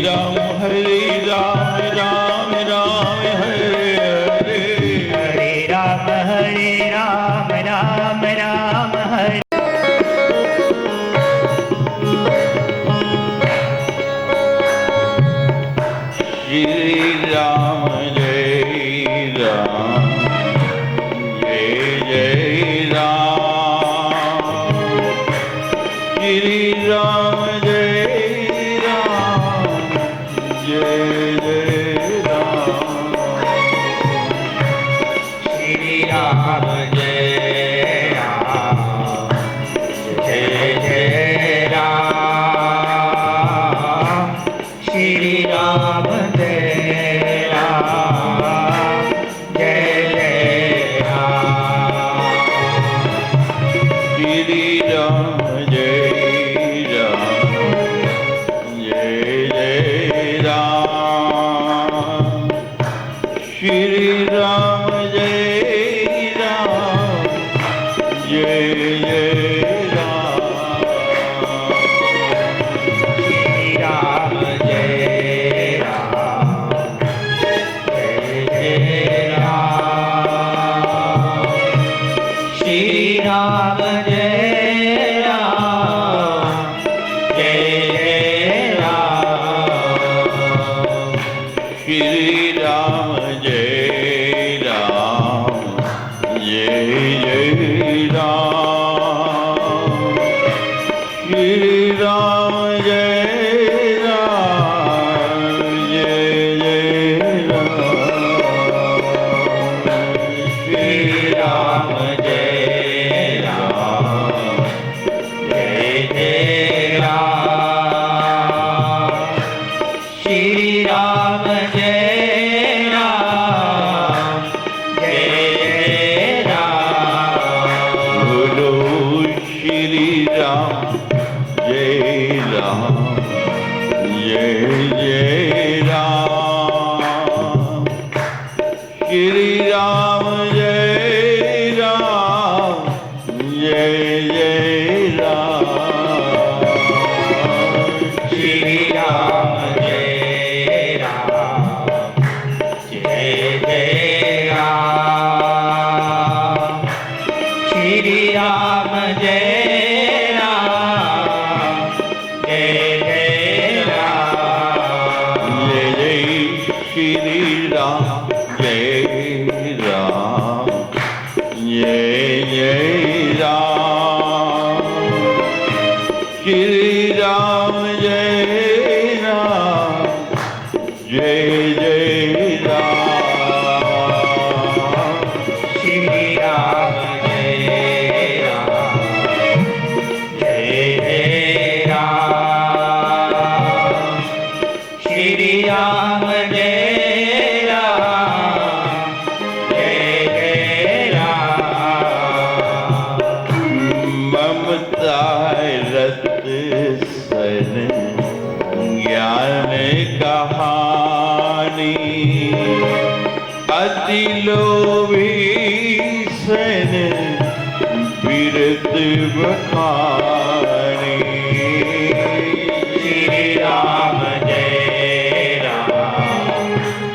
राम हरे राम राम राम हरे हरे हरे राम राम राम हरे श्री राम जय राम जय जय राम श्री राम जय राम जय जय राम श्री राम जय राम जय जय राम श्री राम जय राम जय जय राम श्री राम जय राम जय जय राम श्री राम जय राम जय जय राम श्री राम जय राम जय जय राम श्री राम जय राम जय जय राम श्री राम जय राम जय जय राम श्री राम जय राम जय जय राम श्री राम जय राम जय जय राम श्री राम जय राम जय जय राम बोलो श्री राम जय राम जय जय राम श्री राम जय राम जय जय राम श्री राम जय राम जय जय राम श्री राम जय राम जय जय राम जय जय श्री राम जय राम जय जय राम श्री राम जय राम जय जय राम श्री राम जय राम जय जय राम श्री राम जय राम जय जय राम ममता रत सन ज्ञान कहानी अति लोभी सन बिरत बखानी श्री राम जय राम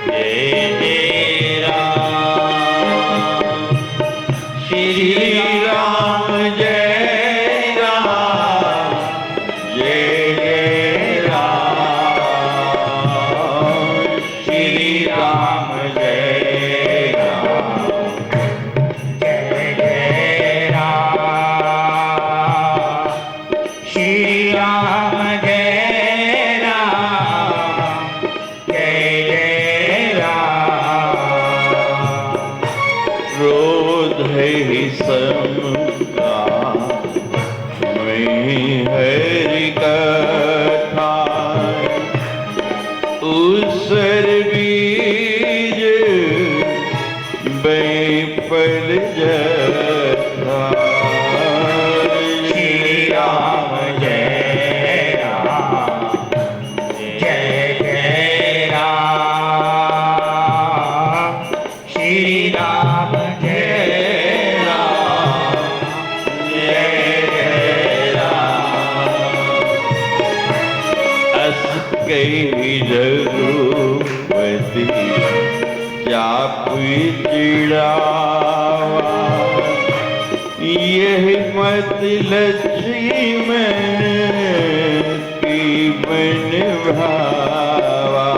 जय जय राम श्री राम जय राम जय जय राम श्री राम जय राम जय जय राम रघुपति चाप चिड़ावा, यह मत लक्ष्मण की बन भावा।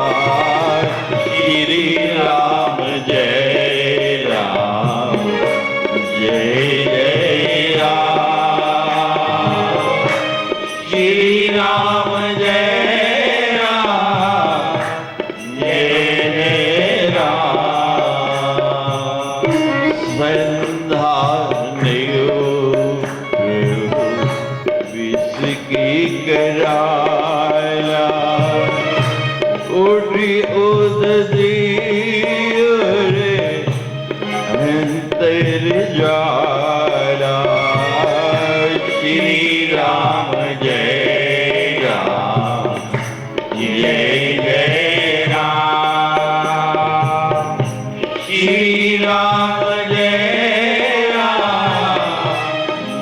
श्री राम जय राम जय जय राम। श्री राम जय राम जय जय राम। संध्या विसकी कराला, उठी उदय अंतर ज्वाला। श्री राम जय राम जय जय राम। श्री राम जय राम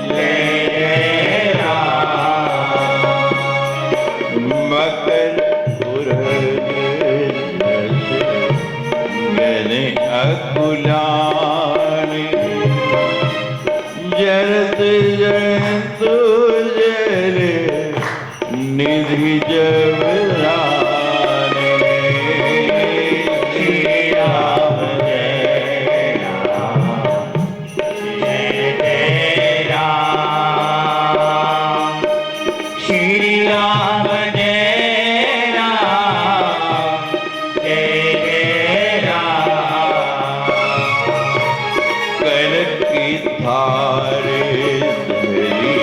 जय जय राम। मकर मैंने अकुलाने, जरत जंतु जरे निधि जबराने। श्री राम जय राम जय जय राम। श्री राम जय राम जय जय राम। कनक की थारे धरी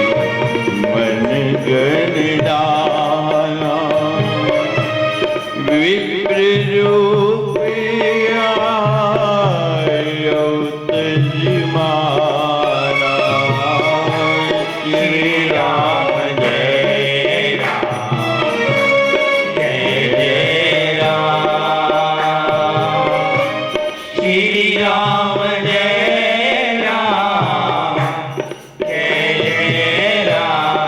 मन गण डाला, विप्र रूपिया तजमाना। श्री राम जय राम जय जय राम। श्री राम जय राम जय जय राम।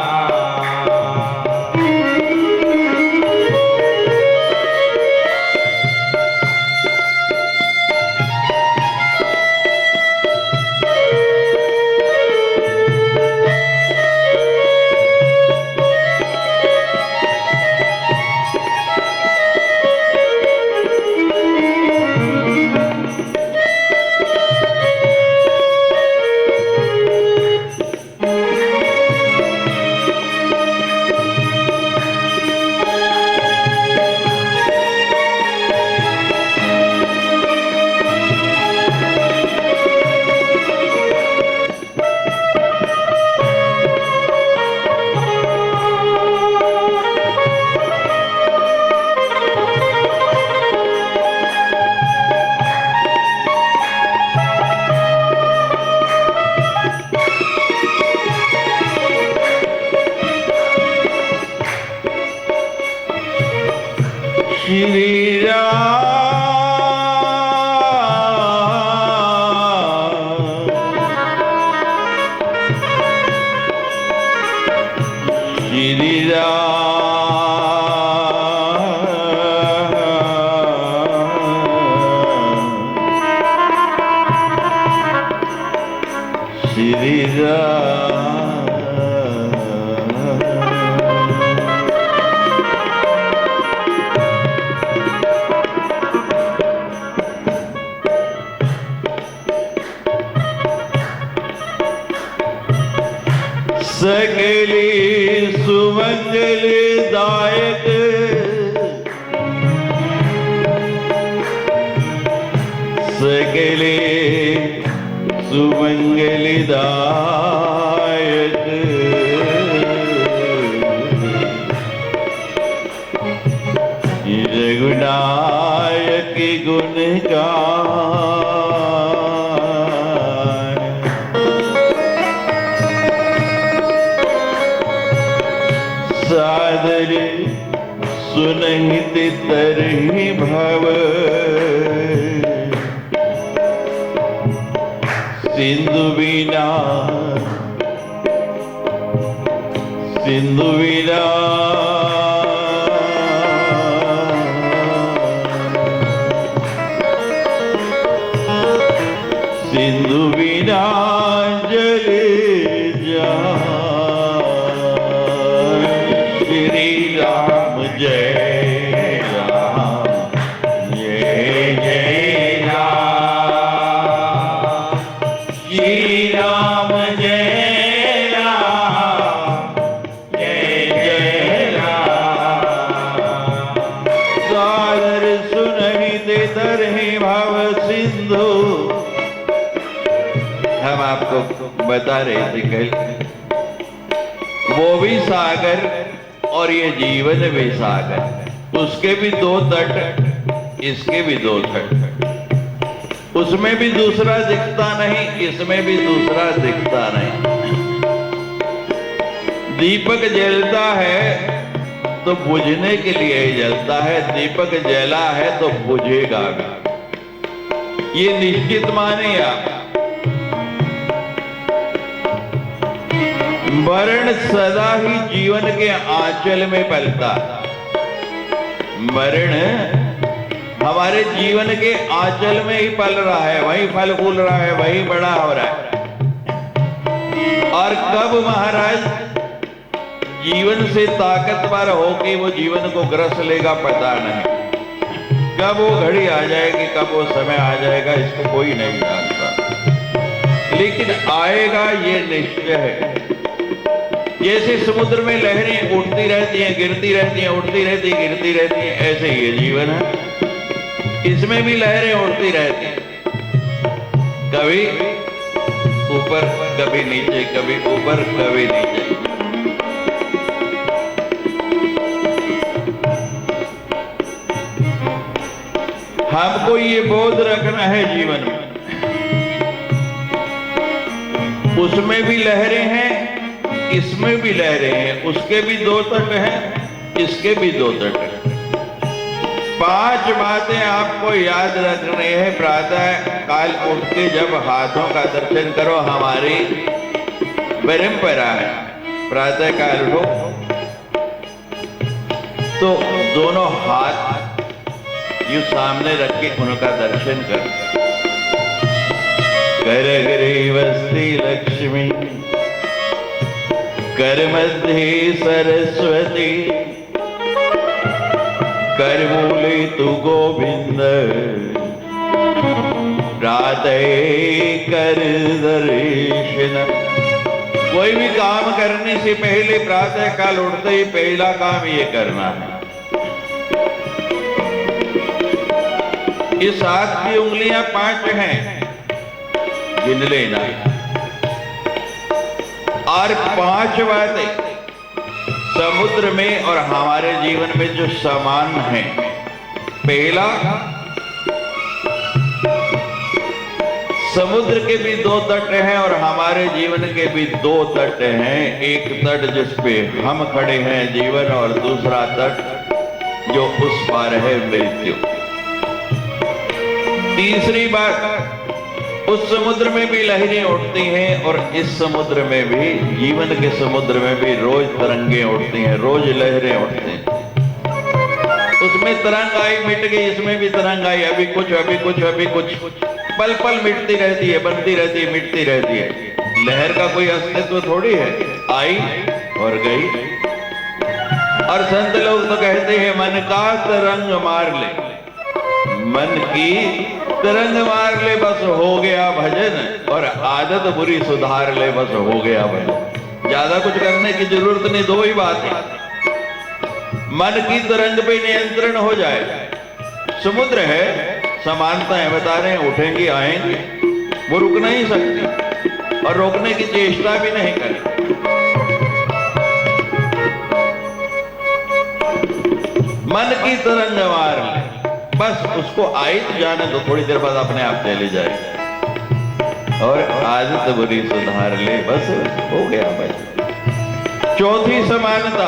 श्री राम श्री राम श्री राम। सकली सुमंगलदायक सकले सुमंगलदायक रघुनायक गुण गान। सादर सुनहित तरहि भव सिंधु बिना सिंधु बिना तरहि भव सिंधु। हम आपको बता रहे थे कल, वो भी सागर और ये जीवन भी सागर, उसके भी दो तट, इसके भी दो तट। उसमें भी दूसरा दिखता नहीं, इसमें भी दूसरा दिखता नहीं। दीपक जलता है तो बुझने के लिए ही जलता है, दीपक जला है तो बुझेगा भी, ये निश्चित माने आप। मरण सदा ही जीवन के आंचल में पलता, मरण हमारे जीवन के आंचल में ही पल रहा है, वही फल फूल रहा है, वही बड़ा हो रहा है। और कब महाराज जीवन से ताकतवर हो कि वो जीवन को ग्रस लेगा पता नहीं, कब वो घड़ी आ जाएगी, कब वो समय आ जाएगा, इसको कोई नहीं जानता, लेकिन आएगा ये निश्चय है। जैसे समुद्र में लहरें उठती रहती हैं, गिरती रहती हैं, उठती रहती हैं, गिरती रहती हैं, ऐसे ही ये जीवन है, इसमें भी लहरें उठती रहती हैं, कभी ऊपर कभी नीचे, कभी ऊपर कभी नीचे। हमको ये बोध रखना है जीवन में, उसमें भी लहरें हैं, इसमें भी लहरें हैं, उसके भी दो तट हैं, इसके भी दो तट हैं। 5 बातें आपको याद रखनी है। प्रातः काल उठ के जब हाथों का दर्शन करो, हमारी परंपरा है, प्रातः काल उठो तो दोनों हाथ यूं सामने रख के उनका दर्शन करो। कर ग्रीवस्ती लक्ष्मी, कर मध्य सरस्वती, कर मूले तू गोविंद, प्रातः कर दर्शन। कोई भी काम करने से पहले प्रातः काल उठते ही पहला काम ये करना है। इस हाथ की उंगलियां 5 हैं, गिन लेना। और 5 बातें समुद्र में और हमारे जीवन में जो समान है। पहला, समुद्र के भी 2 तट हैं और हमारे जीवन के भी 2 तट हैं। एक तट जिस पे हम खड़े हैं जीवन, और दूसरा तट जो उस पार है मृत्यु। तीसरी बात, उस समुद्र में भी लहरें उठती हैं और इस समुद्र में भी, जीवन के समुद्र में भी रोज तरंगे उठती हैं, रोज लहरें उठती हैं। उसमें तरंग आई मिट गई, इसमें भी तरंग आई, अभी कुछ अभी कुछ अभी कुछ, पल पल मिटती रहती है, बनती रहती है, मिटती रहती है। लहर का कोई अस्तित्व थोड़ी है, आई और गई। और संत लोग तो कहते हैं मन का तरंग मार ले, मन की तरंग मार ले बस हो गया भजन, और आदत बुरी सुधार ले बस हो गया भजन। ज्यादा कुछ करने की जरूरत नहीं, 2 ही बात है। मन की तरंग पे नियंत्रण हो जाए। समुद्र है, समानताएं बता रहे हैं, उठेंगी आएंगी, वो रुक नहीं सकती और रोकने की चेष्टा भी नहीं करें। मन की तरंग मार ले, बस उसको आई तो जाने दो, थोड़ी देर बाद अपने आप चली जाएगी, और आदत बुरी सुधार ले बस हो गया बस। चौथी समानता,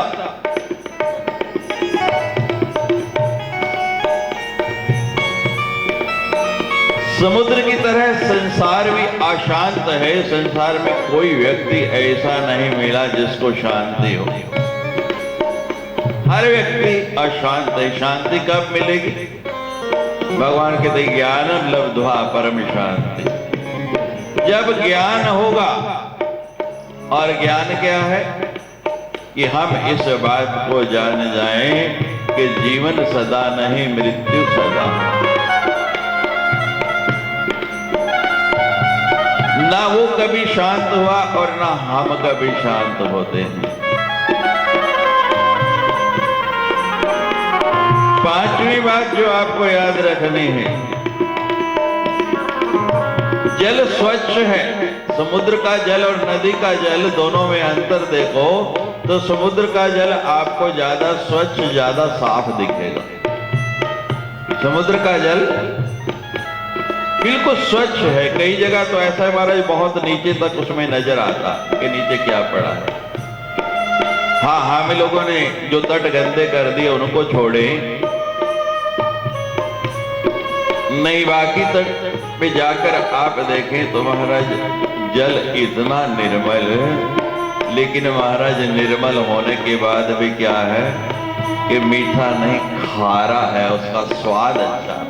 समुद्र की तरह संसार भी अशांत है। संसार में कोई व्यक्ति ऐसा नहीं मिला जिसको शांति हो। हर व्यक्ति अशांत है। शांति कब मिलेगी? भगवान कहते ज्ञानम लब्ध्वा परम शांति। जब ज्ञान होगा, और ज्ञान क्या है कि हम इस बात को जान जाएं कि जीवन सदा नहीं, मृत्यु सदा। ना वो कभी शांत हुआ और ना हम कभी शांत होते हैं। पांचवी बात जो आपको याद रखनी है, जल स्वच्छ है। समुद्र का जल और नदी का जल दोनों में अंतर देखो तो समुद्र का जल आपको ज्यादा स्वच्छ, ज्यादा साफ दिखेगा। समुद्र का जल बिल्कुल स्वच्छ है। कई जगह तो ऐसा है महाराज, बहुत नीचे तक उसमें नजर आता कि नीचे क्या पड़ा है। हाँ, हम लोगों ने जो तट गंदे कर दिए उनको छोड़े, नहीं बाकी तट पे जाकर आप देखें तो महाराज जल इतना निर्मल है। लेकिन महाराज निर्मल होने के बाद भी क्या है कि मीठा नहीं, खारा है, उसका स्वाद अच्छा है।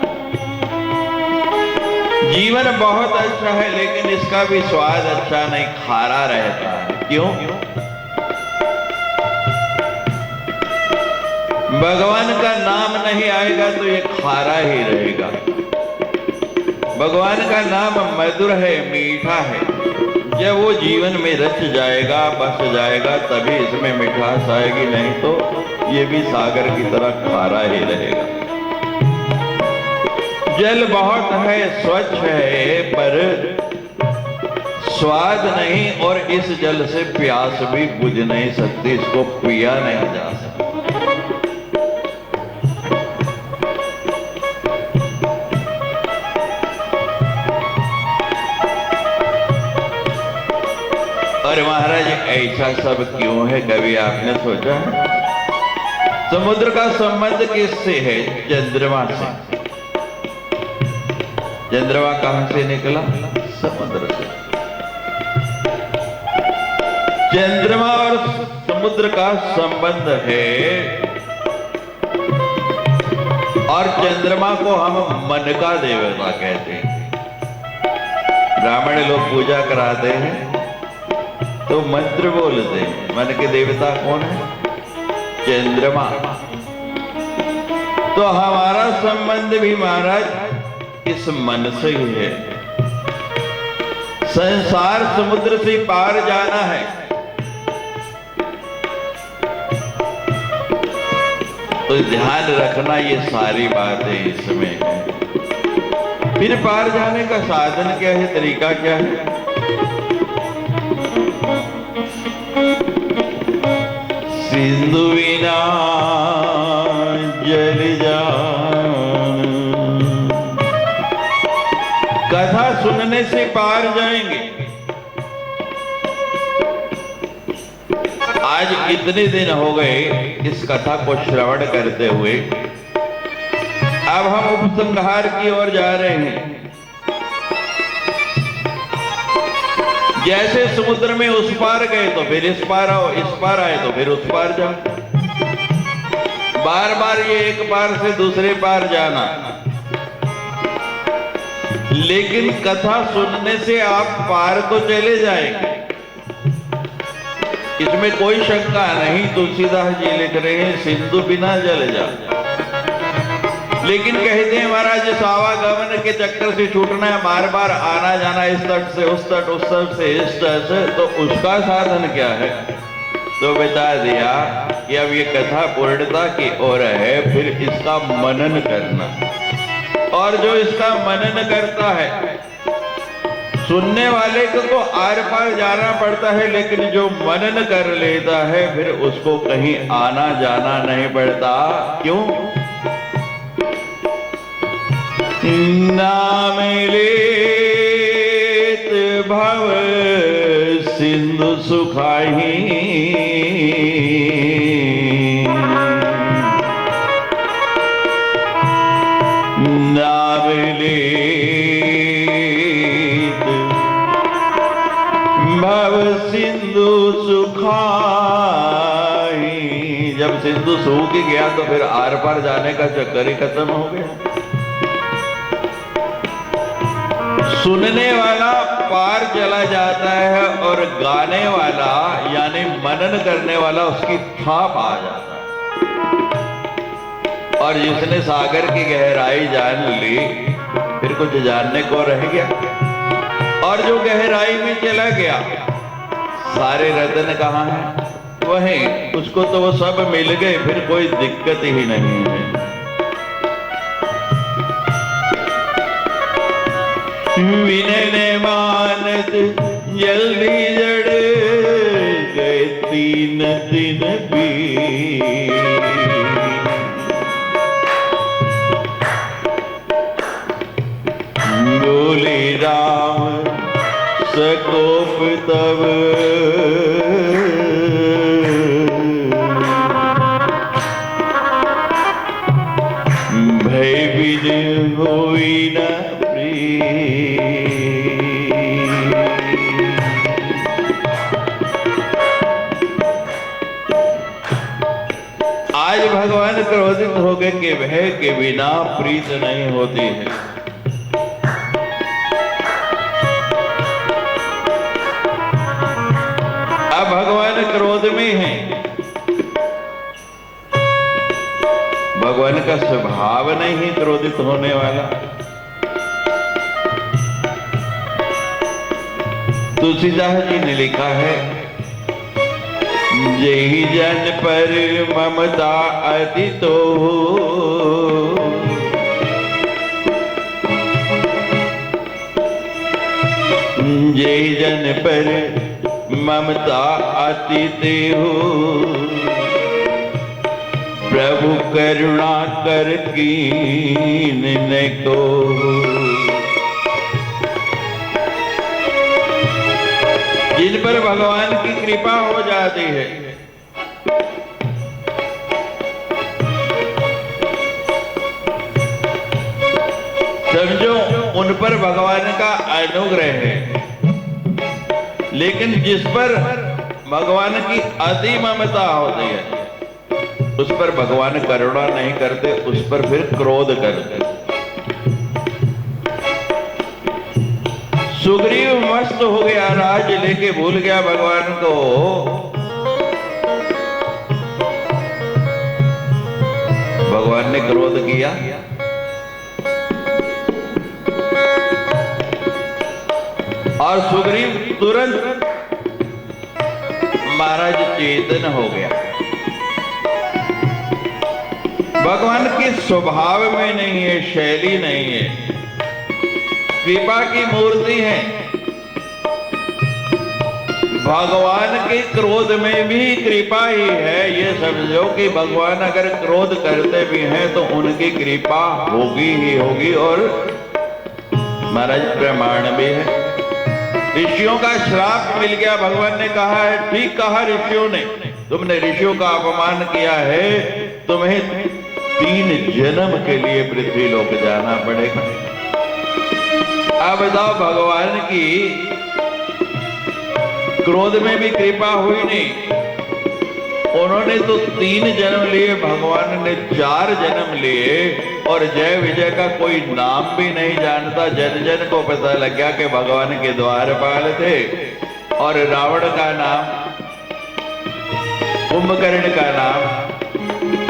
जीवन बहुत अच्छा है लेकिन इसका भी स्वाद अच्छा नहीं, खारा रहता है। क्यों? भगवान का नाम नहीं आएगा तो ये खारा ही रहेगा। भगवान का नाम मधुर है, मीठा है। जब वो जीवन में रच जाएगा, बस जाएगा, तभी इसमें मिठास आएगी, नहीं तो ये भी सागर की तरह खारा ही रहेगा। जल बहुत है, स्वच्छ है, पर स्वाद नहीं, और इस जल से प्यास भी बुझ नहीं सकती, इसको पिया नहीं जा सकता। और महाराज ऐसा सब क्यों है, कभी आपने सोचा? समुद्र का संबंध किससे है? चंद्रमा से। चंद्रमा कहां से निकला? समुद्र से। चंद्रमा और समुद्र का संबंध है, और चंद्रमा को हम मन का देवता कहते हैं। ब्राह्मण लोग पूजा कराते हैं तो मंत्र बोलते हैं। मन के देवता कौन है? चंद्रमा। तो हमारा संबंध भी महाराज इस मन से ही है। संसार समुद्र से पार जाना है, तो ध्यान रखना ये सारी बातें इसमें है। फिर पार जाने का साधन क्या है, तरीका क्या है? सिंधु बिना जल जान, कथा सुनने से पार जाएंगे। आज कितने दिन हो गए इस कथा को श्रवण करते हुए। अब हम उपसंहार की ओर जा रहे हैं। जैसे समुद्र में उस पार गए तो फिर इस पार आओ, इस पार आए तो फिर उस पार जाओ। बार बार ये एक पार से दूसरे पार जाना। लेकिन कथा सुनने से आप पार तो चले जाएंगे, इसमें कोई शंका नहीं। तुलसीदास जी लिख रहे हैं सिंधु बिना जल जा। लेकिन कहते हैं महाराज सावागमन के चक्कर से छूटना है, बार बार आना जाना इस तट से उस तट, उस तट से इस तट से, तो उसका साधन क्या है? तो बता दिया कि अब ये कथा पूर्णता की ओर है, फिर इसका मनन करना। और जो इसका मनन करता है, सुनने वाले को तो आर पार जाना पड़ता है, लेकिन जो मनन कर लेता है फिर उसको कहीं आना जाना नहीं पड़ता। क्यों? नाम लेत भव सिंधु सुखाही, नाम लेत भव सिंधु सुखाही। जब सिंधु सूख गया तो फिर आर पार जाने का चक्कर ही खत्म हो गया। सुनने वाला पार चला जाता है और गाने वाला यानी मनन करने वाला उसकी थाप आ जाता है। और जिसने सागर की गहराई जान ली फिर कुछ जानने को रह गया। और जो गहराई में चला गया, सारे रतन कहाँ हैं? वहीं, उसको तो वो सब मिल गए, फिर कोई दिक्कत ही नहीं है। विनय मानत जल्दी जड़ गए 3 दिन भी। बोले राम सकोप तब भय विद होई न आज भगवान क्रोधित हो गए कि भय के बिना प्रीत नहीं होती है। अब भगवान क्रोध में हैं। भगवान का स्वभाव नहीं क्रोधित होने वाला। तुलसीदास जी ने लिखा है, जेहि जन पर ममता अति तो जेहि जन पर ममता अति तेहु प्रभु करुणा कर कीन को। जिन पर भगवान की कृपा हो जाती है, समझो उन पर भगवान का अनुग्रह है। लेकिन जिस पर भगवान की अति ममता होती है, उस पर भगवान करुणा नहीं करते, उस पर फिर क्रोध करते। सुग्रीव मस्त हो गया, राज लेके भूल गया भगवान को। भगवान ने क्रोध किया, और सुग्रीव तुरंत महाराज चेतन हो गया। भगवान के स्वभाव में नहीं है, शैली नहीं है, कृपा की मूर्ति है। भगवान के क्रोध में भी कृपा ही है। ये समझो कि भगवान अगर क्रोध करते भी हैं तो उनकी कृपा होगी ही होगी, और महाराज प्रमाण भी है। ऋषियों का श्राप मिल गया। भगवान ने कहा है, ठीक कहा ऋषियों ने, तुमने ऋषियों का अपमान किया है, तुम्हें 3 जन्म के लिए पृथ्वी लोक जाना पड़ेगा। अब बताओ, भगवान की क्रोध में भी कृपा हुई नहीं। उन्होंने तो 3 जन्म लिए, भगवान ने 4 जन्म लिए, और जय विजय का कोई नाम भी नहीं जानता। जन जन को पता लग गया कि भगवान के द्वारपाल थे। और रावण का नाम, कुंभकर्ण का नाम,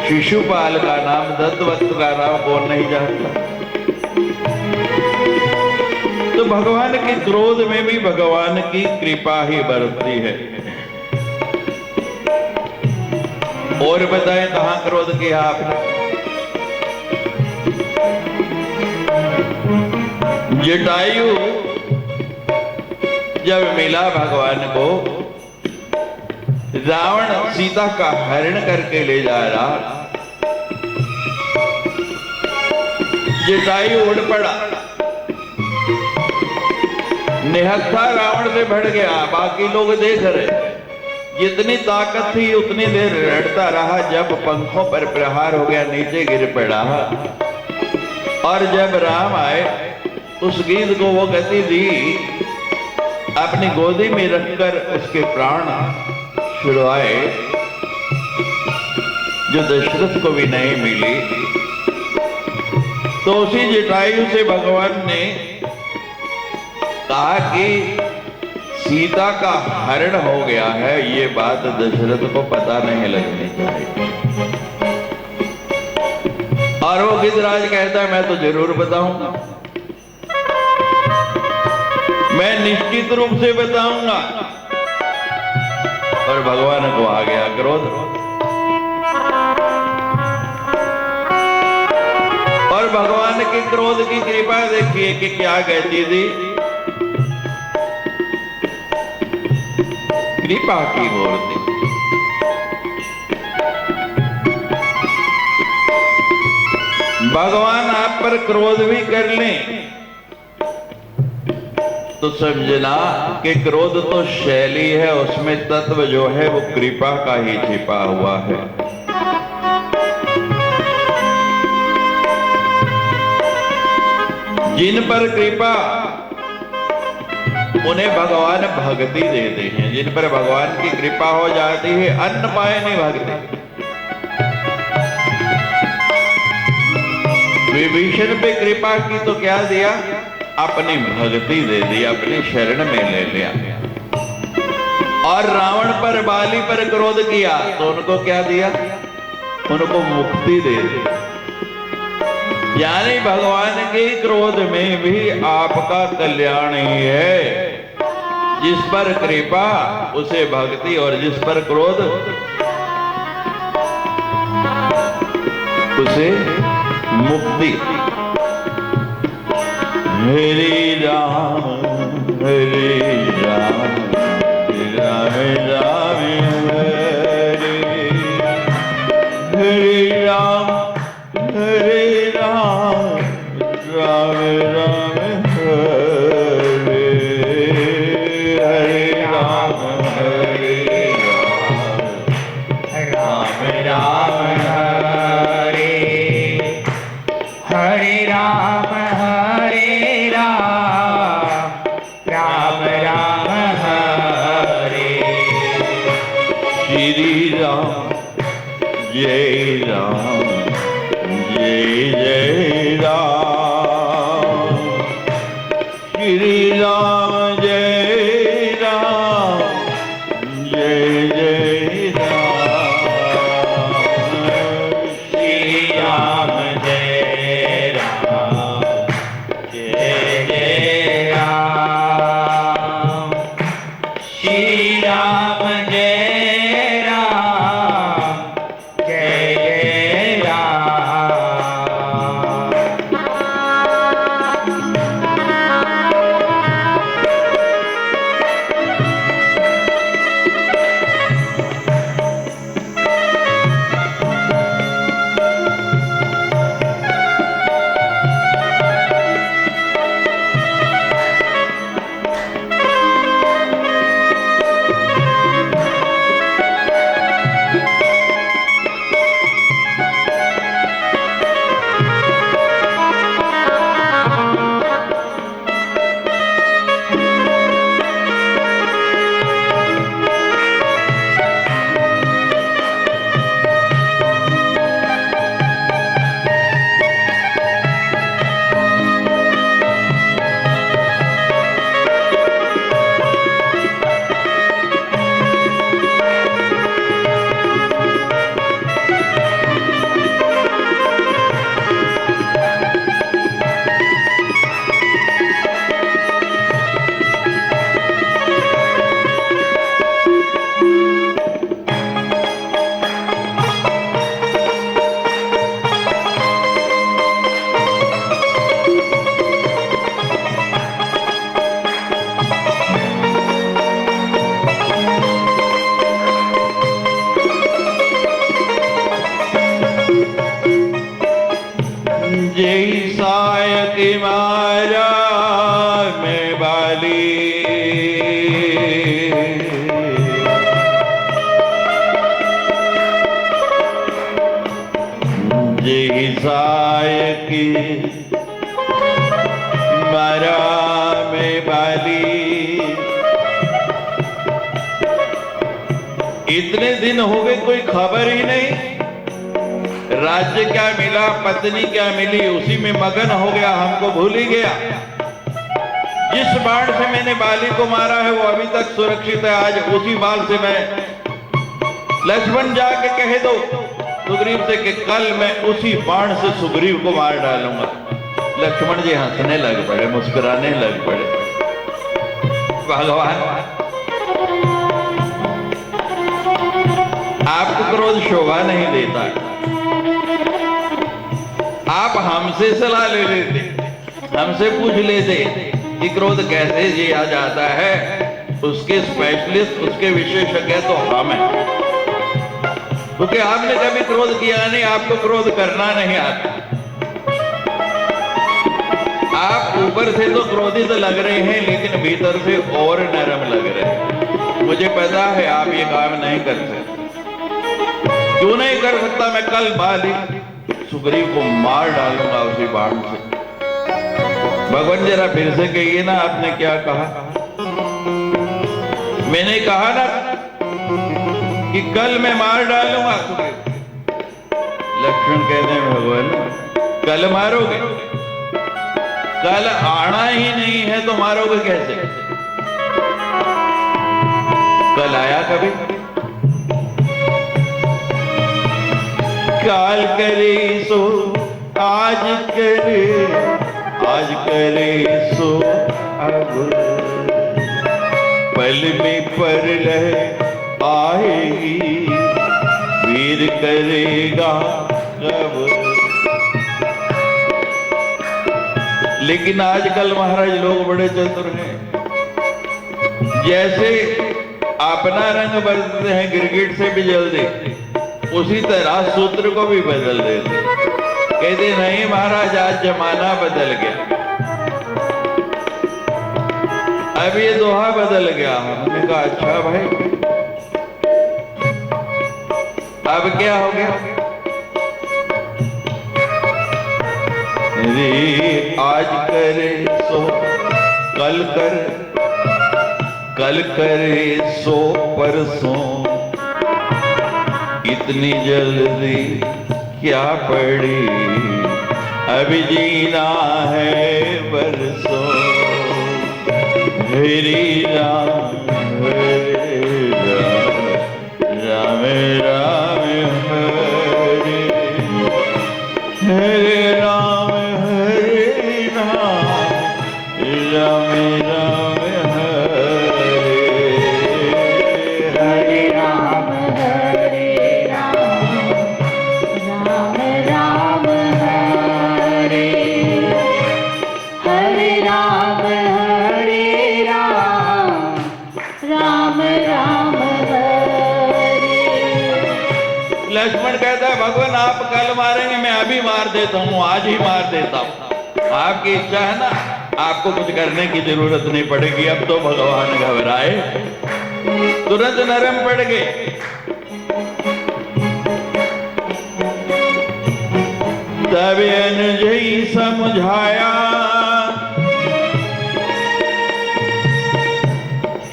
शिशुपाल का नाम, दत्तवक्त्र का नाम कौन नहीं जानता। तो भगवान के क्रोध में भी भगवान की कृपा ही बरसती है। और बताएं कहां क्रोध किया आपने? जटायु जब मिला भगवान को, रावण सीता का हरण करके ले जा रहा, जटायु उड़ पड़ा, निहत्था रावण से बढ़ गया। बाकी लोग देख रहे, जितनी ताकत थी उतनी देर लड़ता रहा। जब पंखों पर प्रहार हो गया, नीचे गिर पड़ा। और जब राम आए, उस गीत को वो गति दी, अपनी गोदी में रखकर उसके प्राण छुड़वाए, जो दशरथ को भी नहीं मिली। तो उसी जटायु से भगवान ने कहा कि सीता का हरण हो गया है, ये बात दशरथ को पता नहीं लगनी चाहिए। और वो गिद्धराज कहता है, मैं तो जरूर बताऊंगा, मैं निश्चित रूप से बताऊंगा। और भगवान को आ गया क्रोध। और भगवान के क्रोध की कृपा देखिए कि क्या कहती थी, कृपा की मूर्ति। भगवान आप पर क्रोध भी कर लें तो समझना कि क्रोध तो शैली है, उसमें तत्व जो है वो कृपा का ही छिपा हुआ है। जिन पर कृपा उन्हें भगवान भक्ति देते हैं। जिन पर भगवान की कृपा हो जाती है अन्न पाए नहीं भगते। विभीषण पे कृपा की तो क्या दिया, अपनी भक्ति दे दी, अपनी शरण में ले लिया। और रावण पर बाली पर क्रोध किया तो उनको क्या दिया, उनको मुक्ति दे दी। यानी भगवान के क्रोध में भी आपका कल्याण ही है। जिस पर कृपा उसे भक्ति और जिस पर क्रोध उसे मुक्ति। हरे राम राम राम हरे हरे राम राम राम हरे हरे राम राम राम हरे हरे राम राम राम हरे। श्री राम जय राम जय जय राम। श्री राम जय राम जय जय राम। श्री राम जय राम जय जय राम। श्री राम जय राम जय जय राम। जय सायक मारा में बाली। जय सायक मारा में बाली। इतने दिन हो गए कोई खबर ही नहीं। राज्य क्या मिला, पत्नी क्या मिली, उसी में मगन हो गया, हमको भूल ही गया। जिस बाण से मैंने बाली को मारा है वो अभी तक सुरक्षित है। आज उसी बाण से मैं लक्ष्मण जाके कह दो सुग्रीव से कि कल मैं उसी बाण से सुग्रीव को मार डालूंगा। लक्ष्मण जी हंसने लग पड़े, मुस्कुराने लग पड़े। भगवान आपको क्रोध शोभा नहीं देता। आप हमसे सलाह ले लेते, हमसे पूछ लेते कि क्रोध कैसे जिया जाता है। उसके स्पेशलिस्ट, उसके विशेषज्ञ तो हम हैं, क्योंकि आपने कभी क्रोध किया नहीं, आपको क्रोध करना नहीं आता। आप ऊपर से तो क्रोधित लग रहे हैं, लेकिन भीतर से और नरम लग रहे हैं। मुझे पता है आप ये काम नहीं कर सकते। क्यों नहीं कर सकता? मैं कल बाली सुग्रीव को मार डालूंगा उसी बाण से। भगवान जरा फिर से कहिए ना, आपने क्या कहा? मैंने कहा ना कि कल मैं मार डालूंगा सुग्रीव। लक्ष्मण कहते हैं भगवान कल मारोगे? कल आना ही नहीं है तो मारोगे कैसे? कल आया कभी? काल करे सो आज करे, आज करे सो अब, पल में परलय आएगी, वीर करेगा कब। लेकिन आजकल महाराज लोग बड़े चतुर हैं। जैसे अपना रंग बदलते हैं गिरगिट से भी जल्दी, उसी तरह सूत्र को भी बदल देते। कहते नहीं महाराज आज जमाना बदल गया, अब ये दोहा बदल गया। हमने कहा अच्छा भाई, अब क्या हो गया? रे आज करे सो कल कर, कल करे सो परसों, इतनी जल्दी क्या पड़ी, अभी जीना है बरसों। हरि राम हरे राम, राम राम हरे हरे राम, हरे राम, राम राम हरे हरे राम, राम राम हरे, हरे राम, राम राम हरे। लक्ष्मण कहता है भगवान आप कल मारेंगे, मैं अभी मार देता हूँ, आज ही मार देता हूँ। आपकी इच्छा है ना, आपको कुछ करने की जरूरत नहीं पड़ेगी। अब तो भगवान घबराए, तुरंत नरम पड़ गए। तब अनुजई समझाया,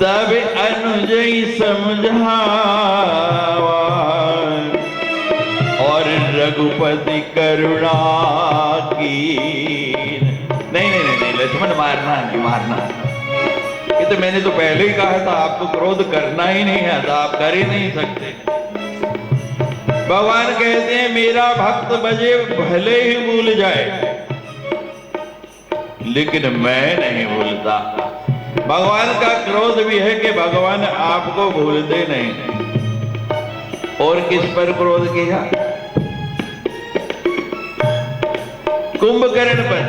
तब अनुजई समझावा, और रघुपति करुणा की। नहीं नहीं नहीं, नहीं लक्ष्मण मारना नहीं, मारना। ये तो मैंने तो पहले ही कहा था आपको क्रोध करना ही नहीं है, तो आप कर ही नहीं सकते। भगवान कहते हैं मेरा भक्त बजे भले ही भूल जाए, लेकिन मैं नहीं भूलता। भगवान का क्रोध भी है कि भगवान आपको भूलते नहीं। और किस पर क्रोध किया? कुंभकर्ण पर।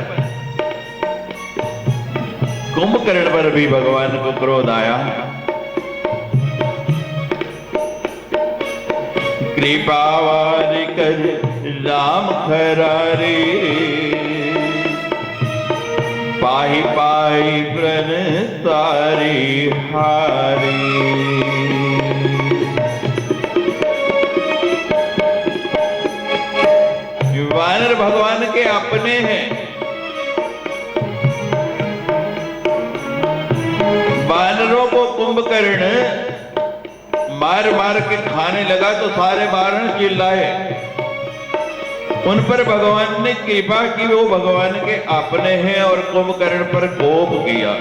कुंभकर्ण पर भी भगवान को क्रोध आया। कृपावान कर राम खरारे, पाही पाही प्रण तारी हारी। वानर भगवान के अपने हैं। वानरों को कुंभकर्ण मार मार के खाने लगा तो सारे वानर चिल्लाए। उन पर भगवान ने कृपा की, वो भगवान के अपने हैं, और कुंभकर्ण पर कोप किया।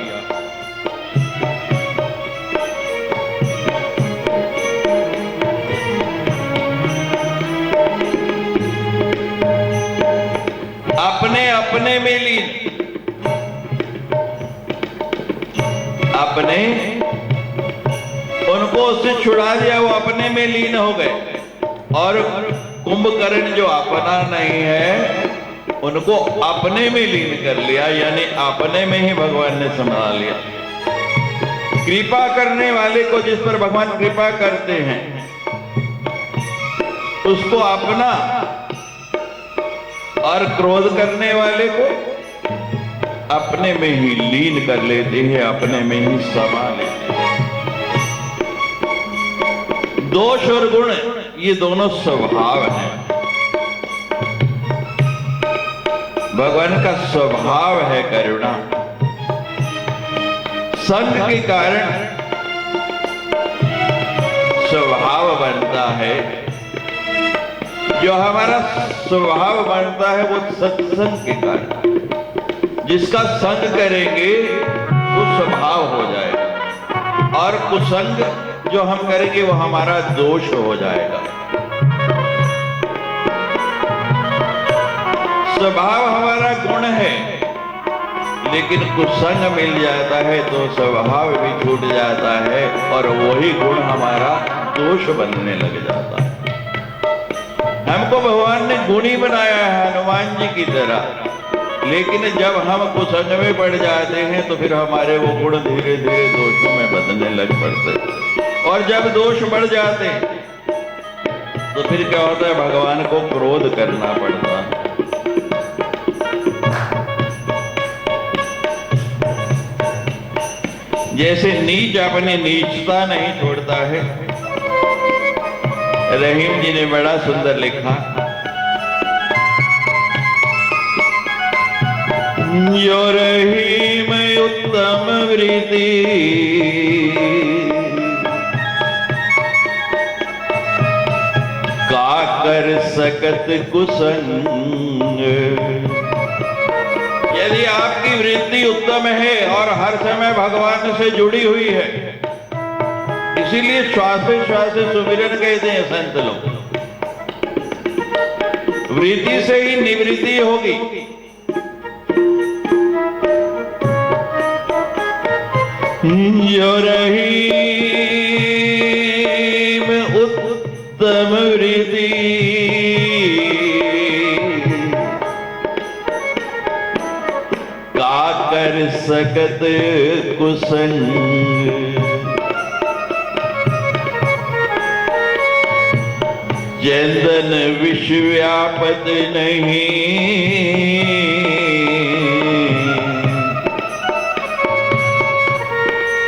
अपने अपने में लीन, अपने उनको उससे छुड़ा दिया, वो अपने में लीन हो गए। और कुंभकर्ण जो अपना नहीं है उनको अपने में लीन कर लिया, यानी अपने में ही भगवान ने संभाल लिया। कृपा करने वाले को, जिस पर भगवान कृपा करते हैं, उसको अपना, और क्रोध करने वाले को अपने में ही लीन कर लेते हैं, अपने में ही समा लेते हैं। दोष और गुण ये दोनों स्वभाव हैं। भगवान का स्वभाव है करुणा। संग के कारण स्वभाव बनता है। जो हमारा स्वभाव बनता है वो सत्संग के कारण। जिसका संग करेंगे वो स्वभाव हो जाएगा, और कुसंग जो हम करेंगे वो हमारा दोष हो जाएगा। स्वभाव हमारा गुण है, लेकिन कुसंग मिल जाता है तो स्वभाव भी छूट जाता है, और वही गुण हमारा दोष बनने लग जाता है। हमको भगवान ने गुणी बनाया है हनुमान जी की तरह, लेकिन जब हम कुसंग में पड़ जाते हैं तो फिर हमारे वो गुण धीरे धीरे दोषों में बदलने लग पड़ते, और जब दोष बढ़ जाते तो फिर क्या होता है, भगवान को क्रोध करना पड़ता है। जैसे नीच अपनी नीचता नहीं छोड़ता है। रहीम जी ने बड़ा सुंदर लिखा, जो रहीम उत्तम वृत्ति का कर सकत कुसंग। यदि आपकी वृत्ति उत्तम है और हर समय भगवान से जुड़ी हुई है, इसीलिए श्वासे श्वासे सुमिरन कहते हैं संत लोग। वृत्ति से ही निवृत्ति होगी। जो रहीम उत्तम वृत्ति का कर सकत कुसंग। चंदन विश्व व्यापत नहीं,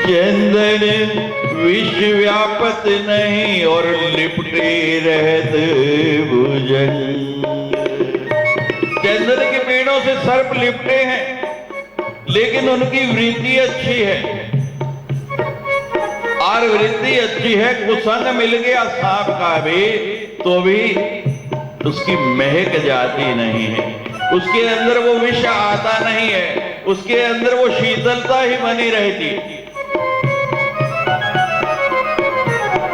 चंदन विश्व व्यापत नहीं, और लिपटे रहत भुजंग। चंदन के पेड़ों से सर्प लिपटे हैं, लेकिन उनकी वृत्ति अच्छी है, और वृत्ति अच्छी है। कुसंग मिल गया सांप का भी, तो भी उसकी महक जाती नहीं है, उसके अंदर वो विष आता नहीं है, उसके अंदर वो शीतलता ही बनी रहती।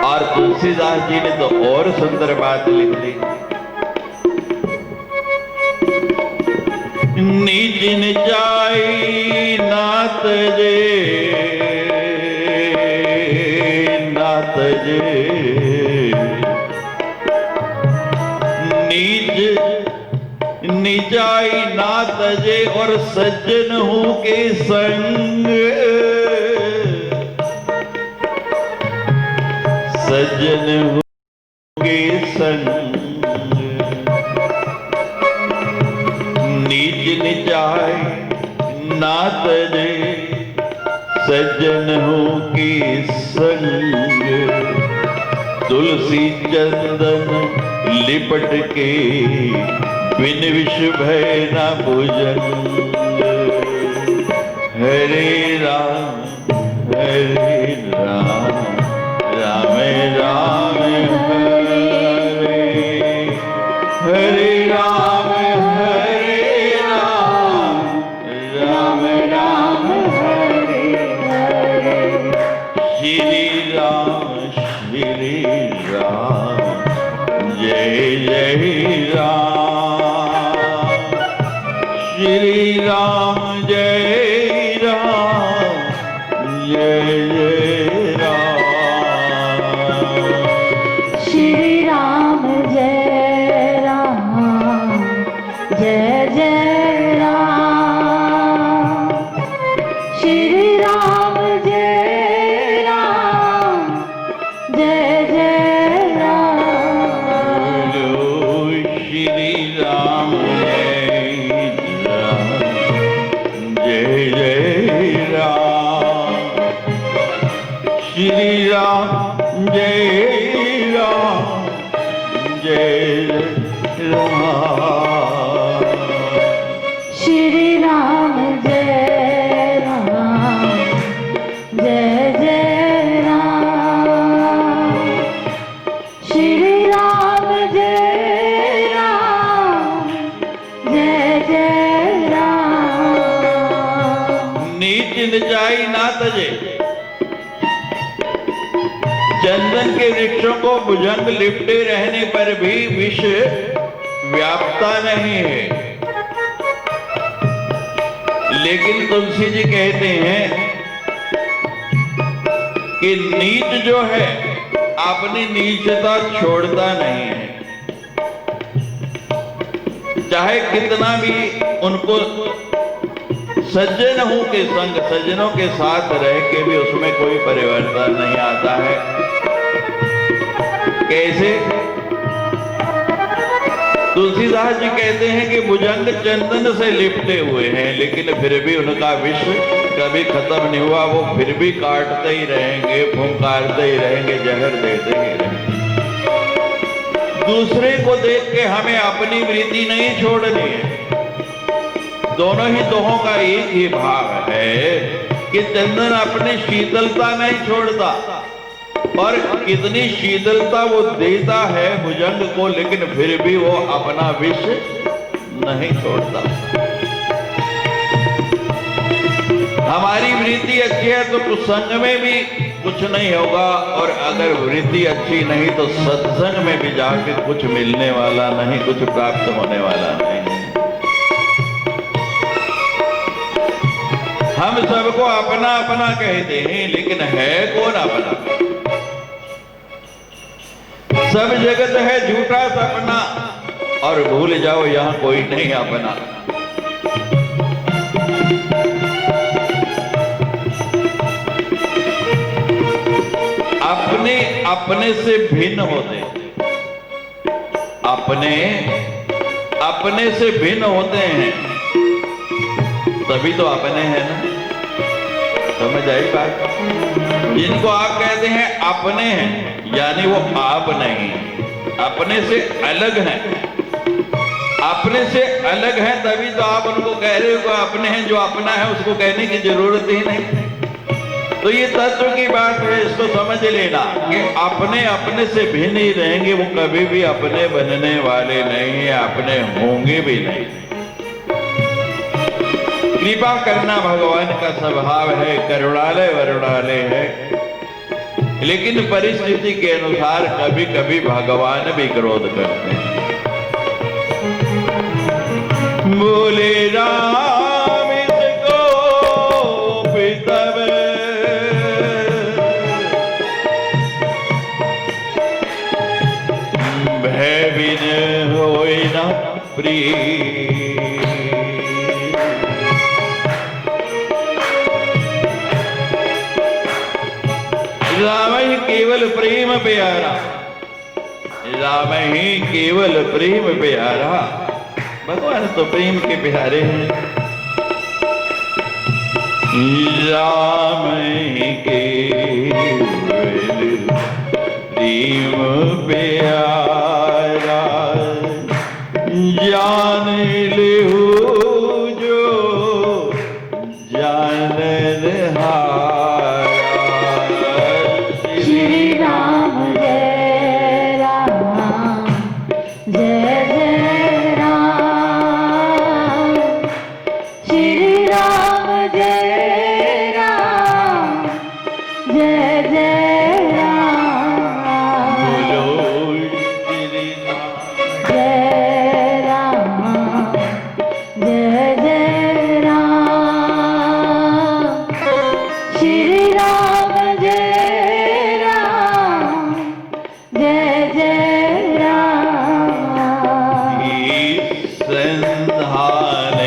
और तुलसीदास जी ने तो और सुंदर बात लिख दी, नीच निचाई नात जे, नात जे, नीच निचाई ना तजे, और सज्जन हूं के संग। सज्जन हूं के संग, नीच निचाई ना तजे, सज्जन हूं के संग। तुलसी चंदन लिपट के बिन विष भय न भुजंग। हरे राम राम राम हरे हरे राम राम राम हरे हरे। श्री राम जय जय राम। श्री राम जय राम, जय जय राम। श्री राम जय राम, जय जय राम। श्री राम जय श्री राम जय राम जय राम। श्री राम जय राम जय जय राम। श्री राम जय राम जय जय राम। नीच निचाई ना तजे, चंदन के वृक्षों को भुजंग लिपटे रहने पर भी विष व्यापता नहीं है। लेकिन तुलसी जी कहते हैं कि नीच जो है अपनी नीचता छोड़ता नहीं है, चाहे कितना भी उनको सज्जन हो के संग, सज्जनों के साथ रह के भी उसमें कोई परिवर्तन नहीं आता है। कैसे? तुलसीदास जी कहते हैं कि भुजंग चंदन से लिपटे हुए हैं, लेकिन फिर भी उनका विष कभी खत्म नहीं हुआ। वो फिर भी काटते ही रहेंगे, फुंकारते ही रहेंगे, जहर देते ही रहेंगे। दूसरे को देख के हमें अपनी वृत्ति नहीं छोड़नी है। दोनों ही दोहों का एक ही भाव है कि चंदन अपनी शीतलता नहीं छोड़ता, और कितनी शीतलता वो देता है भुजंग को, लेकिन फिर भी वो अपना विष नहीं छोड़ता। हमारी वृत्ति अच्छी है तो कुसंग में भी कुछ नहीं होगा, और अगर वृत्ति अच्छी नहीं तो सत्संग में भी जाके कुछ मिलने वाला नहीं, कुछ प्राप्त होने वाला नहीं। हम सबको अपना अपना कहते हैं, लेकिन है कौन अपना? सब जगत है झूठा सपना, और भूल जाओ यहां कोई नहीं अपना। अपने अपने से भिन्न होते, अपने अपने से भिन्न होते हैं, तभी तो अपने हैं ना। समझ आई बात? जिनको आप कहते हैं अपने हैं, यानी वो आप नहीं, अपने से अलग हैं। अपने से अलग हैं तभी तो आप उनको कह रहे हो अपने हैं। जो अपना है उसको कहने की जरूरत ही नहीं। तो ये तत्व की बात है, इसको समझ लेना कि अपने अपने से भिन्न ही रहेंगे, वो कभी भी अपने बनने वाले नहीं है, अपने होंगे भी नहीं। कृपा करना भगवान का स्वभाव है, करुणालय वरुणालय है, लेकिन परिस्थिति के अनुसार कभी कभी भगवान भी क्रोध करते हैं। बोले राम इसको पितव भय बिन होय न प्रिय। राम ही केवल प्रेम प्यारा, राम ही केवल प्रेम प्यारा। भगवान तो प्रेम के प्यारे हैं। राम ही केवल प्रेम प्यारा, जान लेहु जो जाननहारा। श्री राम जय राम जय जय राम। श्री राम जय राम जय जय राम। बोलो श्री राम जय राम जय जय राम। श्री राम जय राम जय जय राम। संधान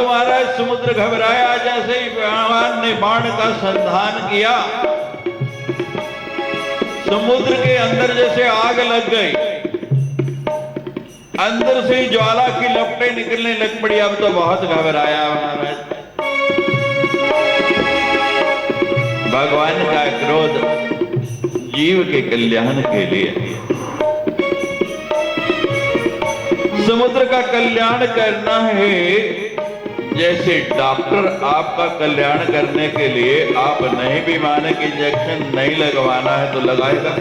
महाराज समुद्र घबराया। जैसे ही भगवान ने बाण का संधान किया, समुद्र के अंदर जैसे आग लग गई, अंदर से ही ज्वाला की लपटें निकलने लग पड़ी। अब तो बहुत घबराया महाराज। भगवान का क्रोध जीव के कल्याण के लिए, समुद्र का कल्याण करना है। जैसे डॉक्टर आपका कल्याण करने के लिए, आप नहीं भी माने कि इंजेक्शन नहीं लगवाना है तो लगाएगा,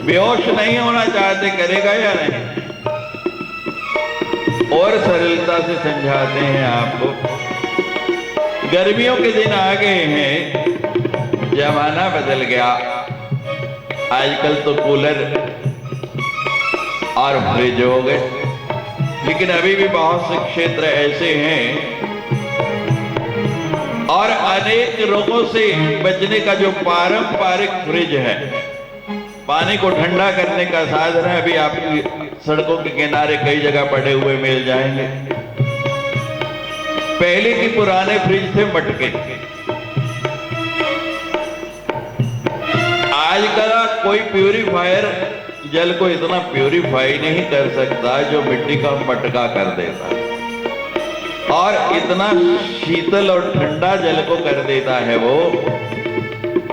बेहोश नहीं होना चाहते करेगा या नहीं? और सरलता से समझाते हैं आपको। गर्मियों के दिन आ गए हैं, जमाना बदल गया। आजकल तो कूलर और फ्रिज हो गए, लेकिन अभी भी बहुत से क्षेत्र ऐसे हैं और अनेक रोगों से बचने का जो पारंपरिक फ्रिज है, पानी को ठंडा करने का साधन है, अभी आपकी सड़कों के किनारे कई जगह पड़े हुए मिल जाएंगे। पहले के पुराने फ्रिज थे मटके। आजकल कोई प्यूरिफायर जल को इतना प्यूरिफाई नहीं कर सकता जो मिट्टी का मटका कर देता है, और इतना शीतल और ठंडा जल को कर देता है वो।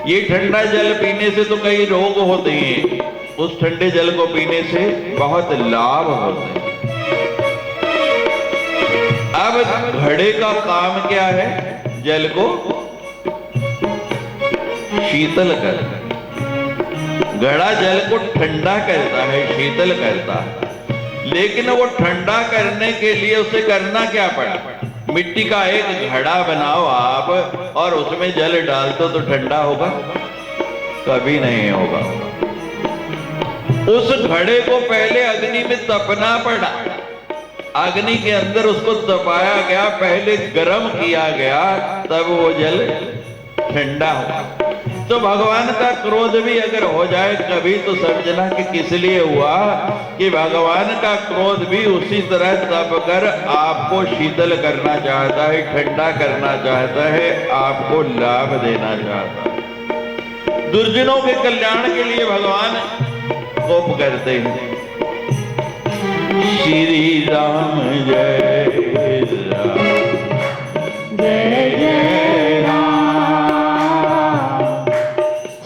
ये ठंडा जल पीने से तो कई रोग होते हैं, उस ठंडे जल को पीने से बहुत लाभ होते हैं। अब घड़े का काम क्या है? जल को शीतल करना। घड़ा जल को ठंडा करता है, शीतल करता है, लेकिन वो ठंडा करने के लिए उसे करना क्या पड़ा? मिट्टी का एक घड़ा बनाओ आप और उसमें जल डाल दो तो ठंडा होगा? कभी नहीं होगा। उस घड़े को पहले अग्नि में तपना पड़ा, अग्नि के अंदर उसको तपाया गया, पहले गर्म किया गया, तब वो जल ठंडा हुआ। तो भगवान का क्रोध भी अगर हो जाए कभी तो समझना कि किस लिए हुआ, कि भगवान का क्रोध भी उसी तरह तप कर आपको शीतल करना चाहता है, ठंडा करना चाहता है, आपको लाभ देना चाहता है। दुर्जनों के कल्याण के लिए भगवान कोप करते हैं। श्री राम जय राम, जय जय राम,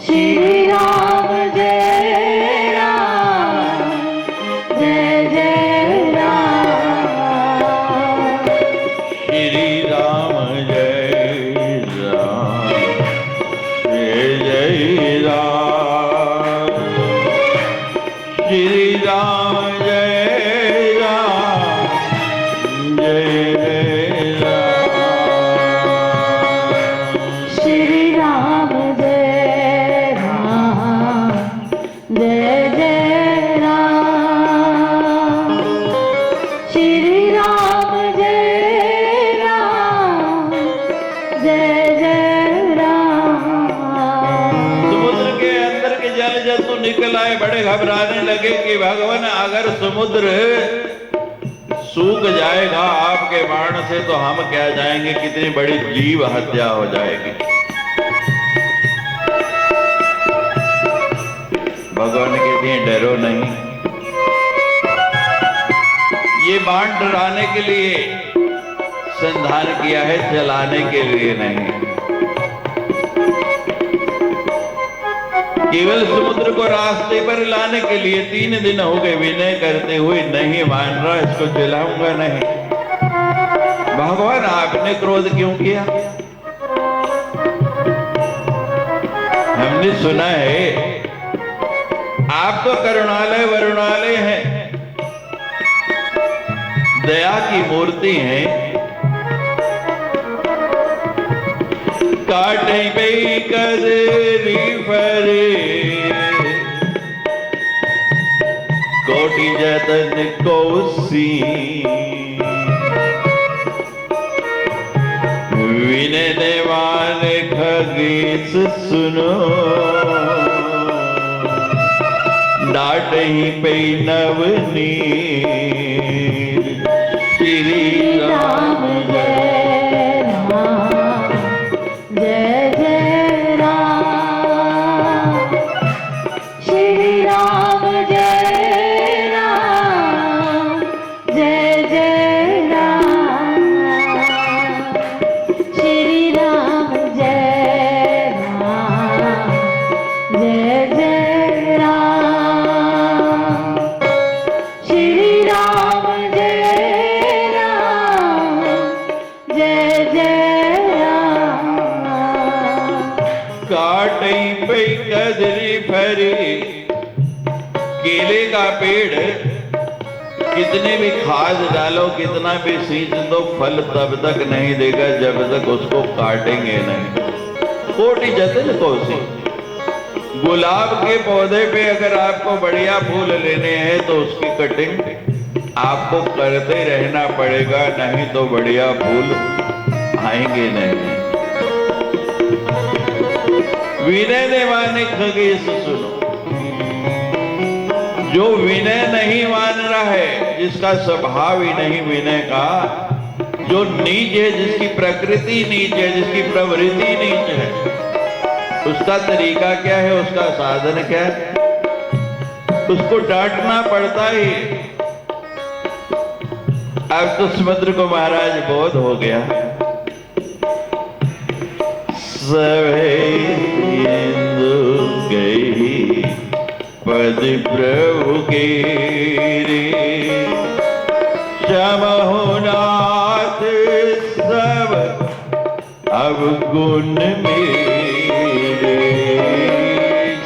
श्री राम जय राम, जय जय राम, श्री राम जय राम, जय जय राम, श्री राम जय राम, जय जय राम, श्री राम जय राम, जय जय राम, श्री राम जय राम, जय जय राम। समुद्र के अंदर के जल जंतु निकल आए, बड़े घबराने लगे कि भगवान अगर समुद्र सूख जाएगा आपके बाण से तो हम क्या जाएंगे, कितनी बड़ी जीव हत्या हो जाएगी। भगवान कहते हैं डरो नहीं, ये बाण डराने के लिए संधान किया है, जलाने के लिए नहीं। केवल समुद्र को रास्ते पर लाने के लिए 3 दिन हो गए विनय करते हुए, नहीं मान रहा, इसको जलाऊंगा नहीं। भगवान आपने क्रोध क्यों किया? हमने सुना है आप तो करुणालय वरुणालय हैं, दया की मूर्ति हैं। काटे पे कदरी फरे, कोटि जतन कोसी, विनय देवान खगेश सुनो, डाट ही पे नवनीर। श्री राम हरी। केले का पेड़ कितने भी खाद डालो, कितना भी सींच दो, फल तब तक नहीं देगा जब तक उसको काटेंगे नहीं। कोटि जतन कोसी। गुलाब के पौधे पे अगर आपको बढ़िया फूल लेने हैं तो उसकी कटिंग आपको करते रहना पड़ेगा, नहीं तो बढ़िया फूल आएंगे नहीं। विनय देवाने खगेश सुनो। जो विनय नहीं मान रहा है, जिसका स्वभाव ही नहीं विनय का, जो नीच है, जिसकी प्रकृति नीच है, जिसकी प्रवृत्ति नीच है, उसका तरीका क्या है, उसका साधन क्या है? उसको डांटना पड़ता ही। अब तो समुद्र को महाराज बोध हो गया। सवेंदु गई पद प्रभु के रे, क्षमहु नाथ सब अवगुण मेरे।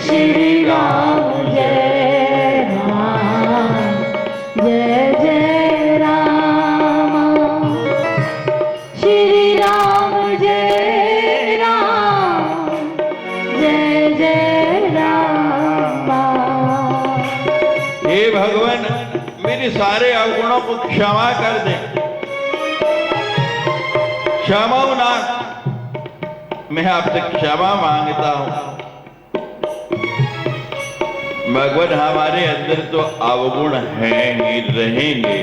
श्री राम जय राम, जय जय राम। श्री राम जय राम, जय जय राम। हे भगवान, मेरे सारे अवगुणों को क्षमा कर दे। क्षमा नाथ, मैं आपसे क्षमा मांगता हूं। भगवान, हमारे अंदर तो अवगुण हैं ही, रहेंगे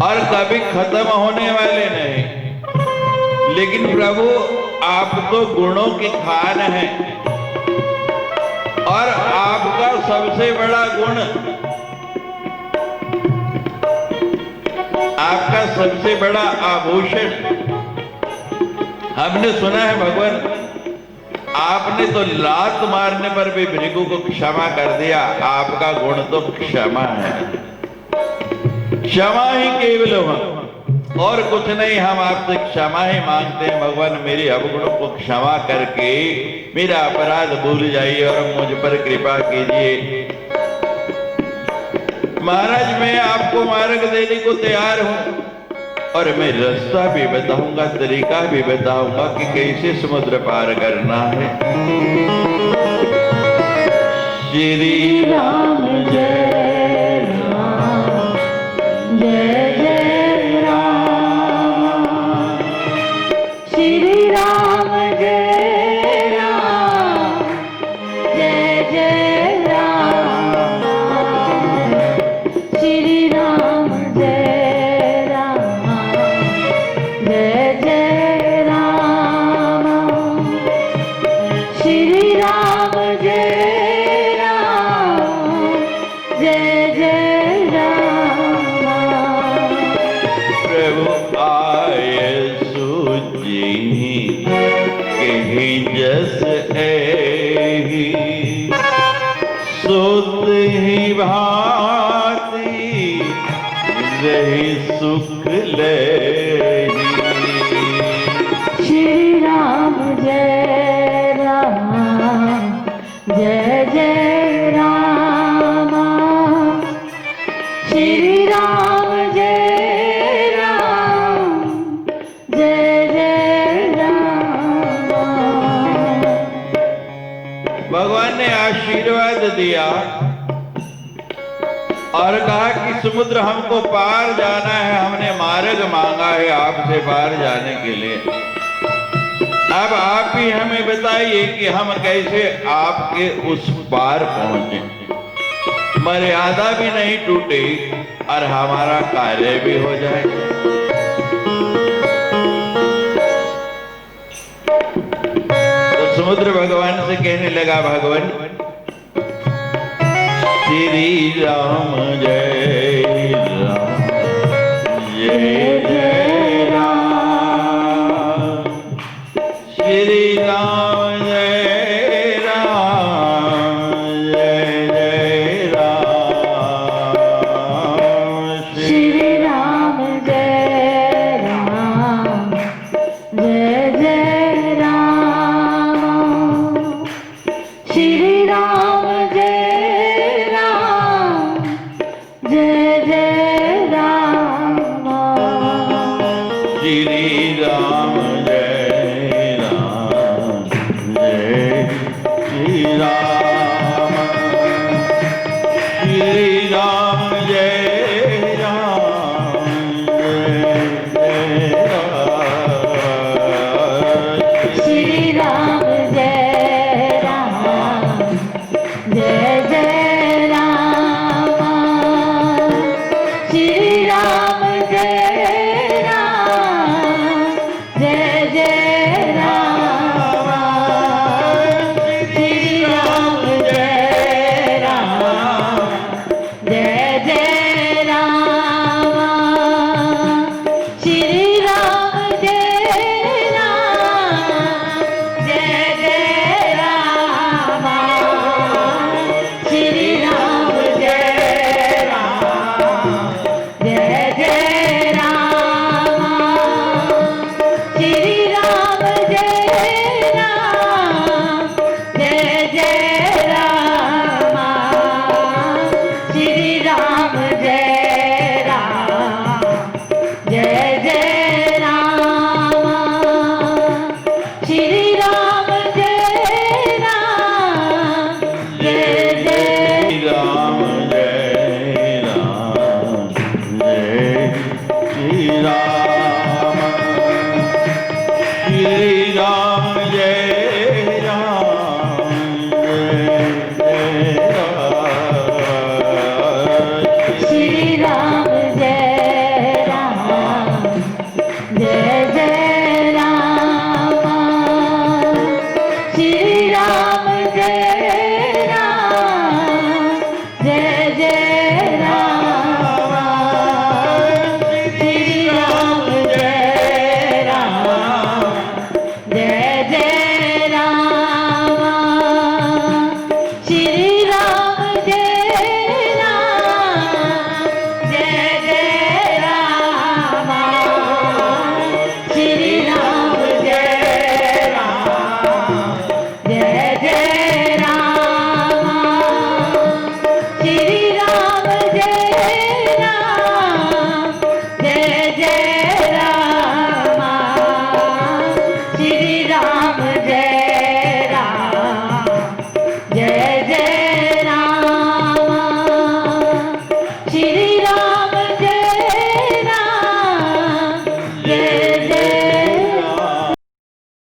और कभी खत्म होने वाले नहीं। लेकिन प्रभु, आप तो गुणों की खान हैं और आपका सबसे बड़ा गुण, आपका सबसे बड़ा आभूषण, हमने सुना है भगवान, आपने तो लात मारने पर भी भृगु को क्षमा कर दिया। आपका गुण तो क्षमा है। क्षमा ही केवल हम, और कुछ नहीं। हम आपसे क्षमा ही मांगते हैं भगवान। मेरे अवगुणों को क्षमा करके मेरा अपराध भूल जाइए और मुझ पर कृपा कीजिए। महाराज, मैं आपको मार्ग देने को तैयार हूं और मैं रास्ता भी बताऊंगा, तरीका भी बताऊंगा कि कैसे समुद्र पार करना है। श्री राम जय राम, जय जय राम। श्री राम जय राम, जय जय राम। श्री राम जय राम, जय जय राम। श्री राम जय राम, जय जय राम। प्रभु आए सूझी कहीं जस एही, सुत ही भांति रही सुख लेही। श्री राम जय राम, जय जय राम। श्री राम जय राम, जय जय राम। भगवान ने आशीर्वाद दिया और कहा कि समुद्र हमको पार जाना है। हमने मार्ग मांगा है आपसे पार जाने के लिए। अब आप ही हमें बताइए कि हम कैसे आपके उस पार पहुंचे, मर्यादा भी नहीं टूटे और हमारा कार्य भी हो जाए। तो समुद्र भगवान से कहने लगा, भगवान श्री राम जय राम, जय जय राम। श्री राम जय राम, जय जय राम। श्री राम जय राम, जय जय राम। जय